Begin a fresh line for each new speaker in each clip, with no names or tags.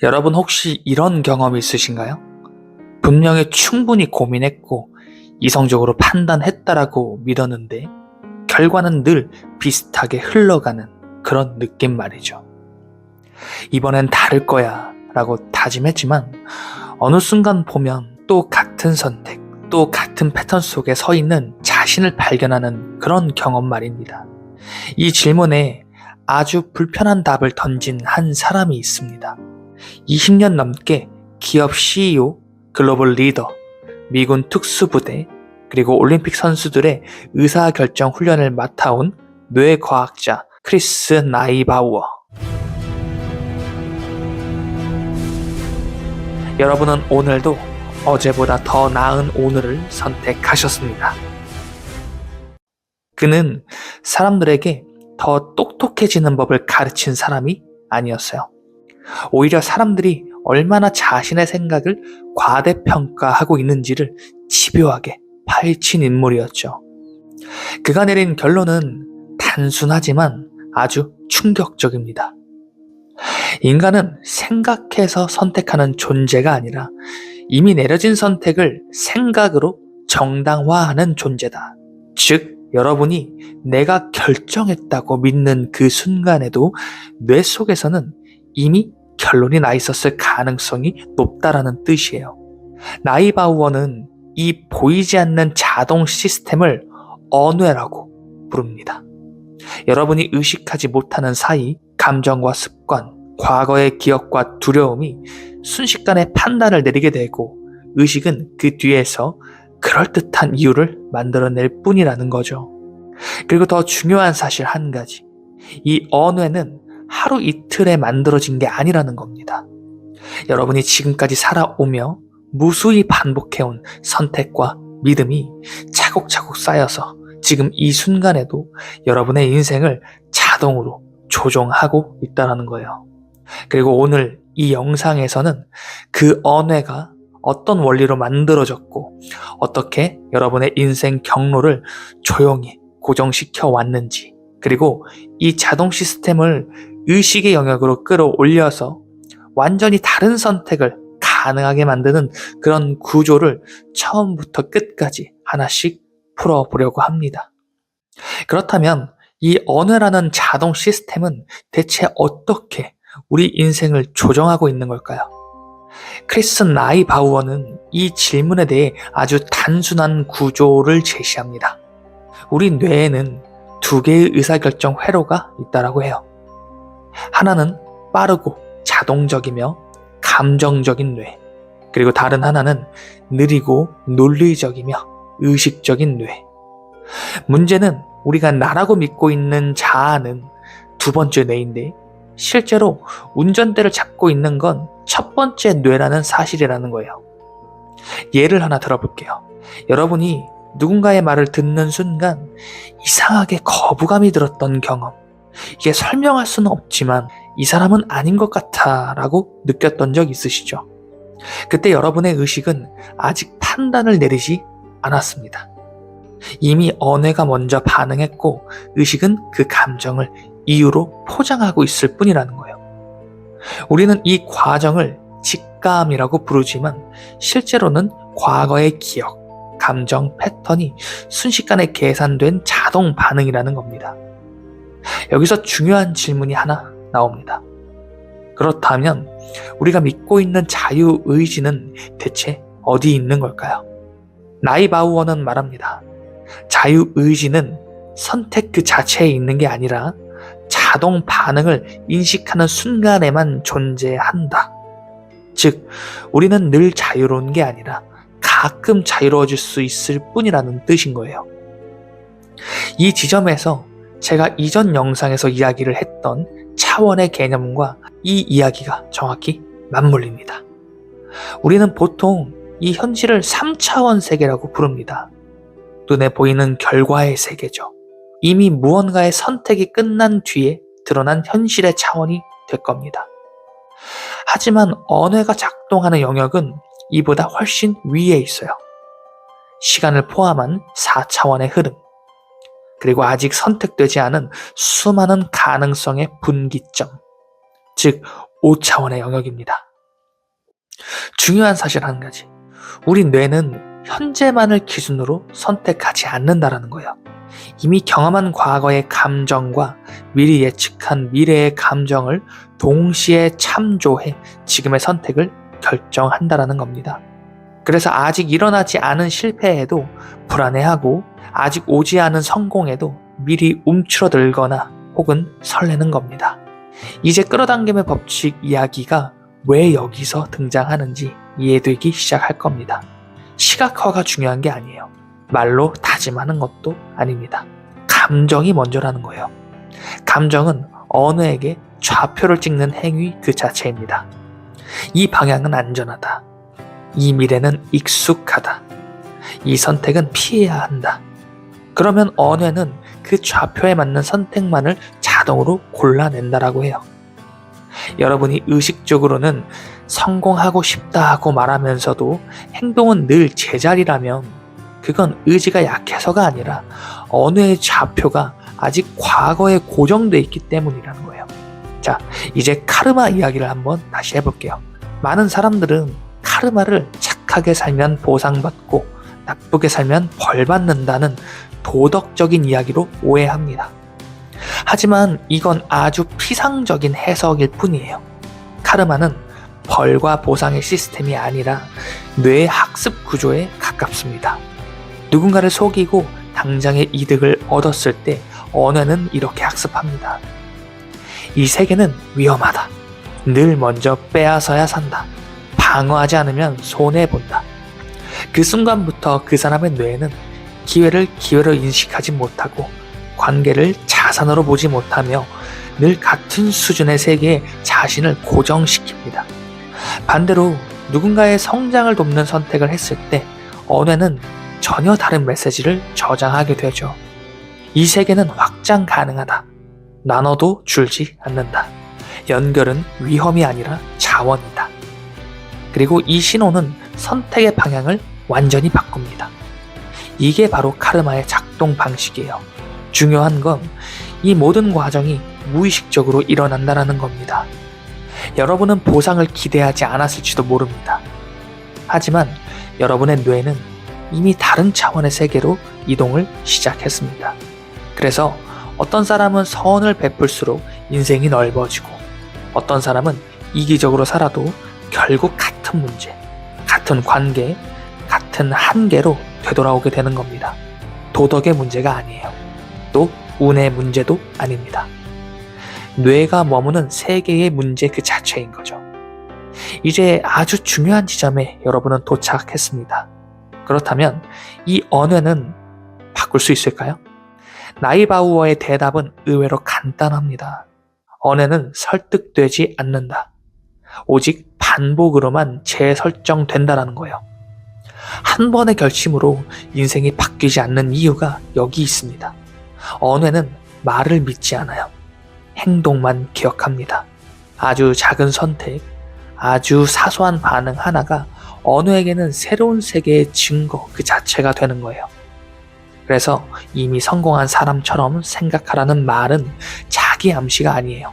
여러분 혹시 이런 경험 있으신가요? 분명히 충분히 고민했고 이성적으로 판단했다라고 믿었는데 결과는 늘 비슷하게 흘러가는 그런 느낌 말이죠. 이번엔 다를 거야 라고 다짐했지만 어느 순간 보면 또 같은 선택, 또 같은 패턴 속에 서 있는 자신을 발견하는 그런 경험 말입니다. 이 질문에 아주 불편한 답을 던진 한 사람이 있습니다. 20년 넘게 기업 CEO, 글로벌 리더, 미군 특수부대, 그리고 올림픽 선수들의 의사결정 훈련을 맡아온 뇌과학자 크리스 나이바우어. 여러분은 오늘도 어제보다 더 나은 오늘을 선택하셨습니다. 그는 사람들에게 더 똑똑해지는 법을 가르친 사람이 아니었어요. 오히려 사람들이 얼마나 자신의 생각을 과대평가하고 있는지를 집요하게 파헤친 인물이었죠. 그가 내린 결론은 단순하지만 아주 충격적입니다. 인간은 생각해서 선택하는 존재가 아니라 이미 내려진 선택을 생각으로 정당화하는 존재다. 즉, 여러분이 내가 결정했다고 믿는 그 순간에도 뇌 속에서는 이미 결론이 나 있었을 가능성이 높다라는 뜻이에요. 나이바우어는 이 보이지 않는 자동 시스템을 언뇌라고 부릅니다. 여러분이 의식하지 못하는 사이 감정과 습관, 과거의 기억과 두려움이 순식간에 판단을 내리게 되고 의식은 그 뒤에서 그럴듯한 이유를 만들어낼 뿐이라는 거죠. 그리고 더 중요한 사실 한 가지. 이 언뇌는 하루 이틀에 만들어진 게 아니라는 겁니다. 여러분이 지금까지 살아오며 무수히 반복해온 선택과 믿음이 차곡차곡 쌓여서 지금 이 순간에도 여러분의 인생을 자동으로 조종하고 있다는 거예요. 그리고 오늘 이 영상에서는 그 언뇌가 어떤 원리로 만들어졌고 어떻게 여러분의 인생 경로를 조용히 고정시켜 왔는지, 그리고 이 자동 시스템을 의식의 영역으로 끌어올려서 완전히 다른 선택을 가능하게 만드는 그런 구조를 처음부터 끝까지 하나씩 풀어보려고 합니다. 그렇다면 이 언어라는 자동 시스템은 대체 어떻게 우리 인생을 조정하고 있는 걸까요? 크리스 나이바우어는 이 질문에 대해 아주 단순한 구조를 제시합니다. 우리 뇌에는 두 개의 의사결정 회로가 있다고 해요. 하나는 빠르고 자동적이며 감정적인 뇌, 그리고 다른 하나는 느리고 논리적이며 의식적인 뇌. 문제는 우리가 나라고 믿고 있는 자아는 두 번째 뇌인데 실제로 운전대를 잡고 있는 건 첫 번째 뇌라는 사실이라는 거예요. 예를 하나 들어볼게요. 여러분이 누군가의 말을 듣는 순간 이상하게 거부감이 들었던 경험, 이게 설명할 수는 없지만 이 사람은 아닌 것 같아 라고 느꼈던 적 있으시죠? 그때 여러분의 의식은 아직 판단을 내리지 않았습니다. 이미 언뇌가 먼저 반응했고 의식은 그 감정을 이유로 포장하고 있을 뿐이라는 거예요. 우리는 이 과정을 직감이라고 부르지만 실제로는 과거의 기억, 감정 패턴이 순식간에 계산된 자동 반응이라는 겁니다. 여기서 중요한 질문이 하나 나옵니다. 그렇다면 우리가 믿고 있는 자유의지는 대체 어디 있는 걸까요? 나이바우어는 말합니다. 자유의지는 선택 그 자체에 있는 게 아니라 자동 반응을 인식하는 순간에만 존재한다. 즉, 우리는 늘 자유로운 게 아니라 가끔 자유로워질 수 있을 뿐이라는 뜻인 거예요. 이 지점에서 제가 이전 영상에서 이야기를 했던 차원의 개념과 이 이야기가 정확히 맞물립니다. 우리는 보통 이 현실을 3차원 세계라고 부릅니다. 눈에 보이는 결과의 세계죠. 이미 무언가의 선택이 끝난 뒤에 드러난 현실의 차원이 될 겁니다. 하지만 언어가 작동하는 영역은 이보다 훨씬 위에 있어요. 시간을 포함한 4차원의 흐름, 그리고 아직 선택되지 않은 수많은 가능성의 분기점, 즉 5차원의 영역입니다. 중요한 사실 한 가지. 우리 뇌는 현재만을 기준으로 선택하지 않는다라는 거예요. 이미 경험한 과거의 감정과 미리 예측한 미래의 감정을 동시에 참조해 지금의 선택을 결정한다라는 겁니다. 그래서 아직 일어나지 않은 실패에도 불안해하고 아직 오지 않은 성공에도 미리 움츠러들거나 혹은 설레는 겁니다. 이제 끌어당김의 법칙 이야기가 왜 여기서 등장하는지 이해되기 시작할 겁니다. 시각화가 중요한 게 아니에요. 말로 다짐하는 것도 아닙니다. 감정이 먼저라는 거예요. 감정은 언어에게 좌표를 찍는 행위 그 자체입니다. 이 방향은 안전하다. 이 미래는 익숙하다. 이 선택은 피해야 한다. 그러면 언어는 그 좌표에 맞는 선택만을 자동으로 골라낸다라고 해요. 여러분이 의식적으로는 성공하고 싶다고 말하면서도 행동은 늘 제자리라면 그건 의지가 약해서가 아니라 언어의 좌표가 아직 과거에 고정돼 있기 때문이라는 거예요. 자, 이제 카르마 이야기를 한번 다시 해볼게요. 많은 사람들은 카르마를 착하게 살면 보상받고 나쁘게 살면 벌받는다는 도덕적인 이야기로 오해합니다. 하지만 이건 아주 피상적인 해석일 뿐이에요. 카르마는 벌과 보상의 시스템이 아니라 뇌의 학습 구조에 가깝습니다. 누군가를 속이고 당장의 이득을 얻었을 때 언어는 이렇게 학습합니다. 이 세계는 위험하다. 늘 먼저 빼앗아야 산다. 방어하지 않으면 손해본다. 그 순간부터 그 사람의 뇌는 기회를 기회로 인식하지 못하고 관계를 자산으로 보지 못하며 늘 같은 수준의 세계에 자신을 고정시킵니다. 반대로 누군가의 성장을 돕는 선택을 했을 때 언어는 전혀 다른 메시지를 저장하게 되죠. 이 세계는 확장 가능하다. 나눠도 줄지 않는다. 연결은 위험이 아니라 자원이다. 그리고 이 신호는 선택의 방향을 완전히 바꿉니다. 이게 바로 카르마의 작동 방식이에요. 중요한 건 이 모든 과정이 무의식적으로 일어난다는 겁니다. 여러분은 보상을 기대하지 않았을지도 모릅니다. 하지만 여러분의 뇌는 이미 다른 차원의 세계로 이동을 시작했습니다. 그래서 어떤 사람은 선을 베풀수록 인생이 넓어지고 어떤 사람은 이기적으로 살아도 결국 같은 문제, 같은 관계, 같은 한계로 되돌아오게 되는 겁니다. 도덕의 문제가 아니에요. 또 운의 문제도 아닙니다. 뇌가 머무는 세계의 문제 그 자체인 거죠. 이제 아주 중요한 지점에 여러분은 도착했습니다. 그렇다면 이 언어는 바꿀 수 있을까요? 나이바우어의 대답은 의외로 간단합니다. 언어는 설득되지 않는다. 오직 반복으로만 재설정된다라는 거예요. 한 번의 결심으로 인생이 바뀌지 않는 이유가 여기 있습니다. 언어는 말을 믿지 않아요. 행동만 기억합니다. 아주 작은 선택, 아주 사소한 반응 하나가 언어에게는 새로운 세계의 증거 그 자체가 되는 거예요. 그래서 이미 성공한 사람처럼 생각하라는 말은 자기 암시가 아니에요.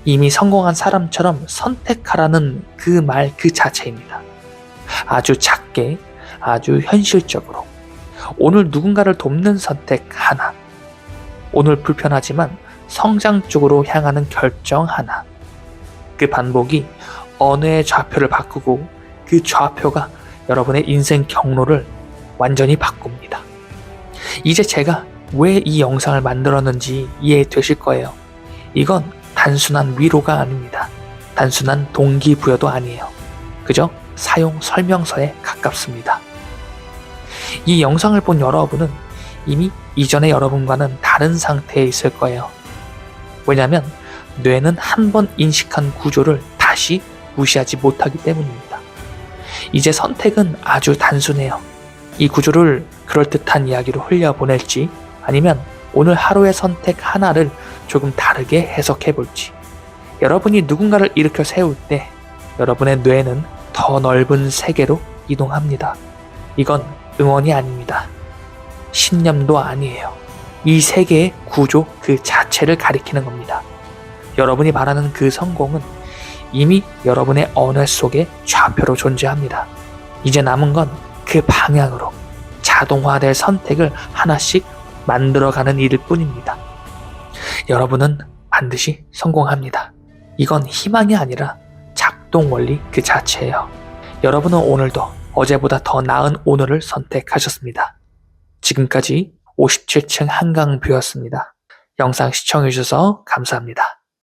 이미 성공한 사람처럼 선택하라는 그 말 그 자체입니다. 아주 작게, 아주 현실적으로 오늘 누군가를 돕는 선택 하나, 오늘 불편하지만 성장 쪽으로 향하는 결정 하나, 그 반복이 언어의 좌표를 바꾸고 그 좌표가 여러분의 인생 경로를 완전히 바꿉니다. 이제 제가 왜 이 영상을 만들었는지 이해되실 거예요. 이건 단순한 위로가 아닙니다. 단순한 동기부여도 아니에요. 그저 사용 설명서에 가깝습니다. 이 영상을 본 여러분은 이미 이전의 여러분과는 다른 상태에 있을 거예요. 왜냐하면 뇌는 한 번 인식한 구조를 다시 무시하지 못하기 때문입니다. 이제 선택은 아주 단순해요. 이 구조를 그럴듯한 이야기로 흘려보낼지 아니면 오늘 하루의 선택 하나를 조금 다르게 해석해 볼지, 여러분이 누군가를 일으켜 세울 때 여러분의 뇌는 더 넓은 세계로 이동합니다. 이건 응원이 아닙니다. 신념도 아니에요. 이 세계의 구조 그 자체를 가리키는 겁니다. 여러분이 말하는 그 성공은 이미 여러분의 언어 속에 좌표로 존재합니다. 이제 남은 건 그 방향으로 자동화될 선택을 하나씩 만들어가는 일일 뿐입니다. 여러분은 반드시 성공합니다. 이건 희망이 아니라 작동 원리 그 자체예요. 여러분은 오늘도 어제보다 더 나은 오늘을 선택하셨습니다. 지금까지 57층 한강뷰였습니다. 영상 시청해주셔서 감사합니다.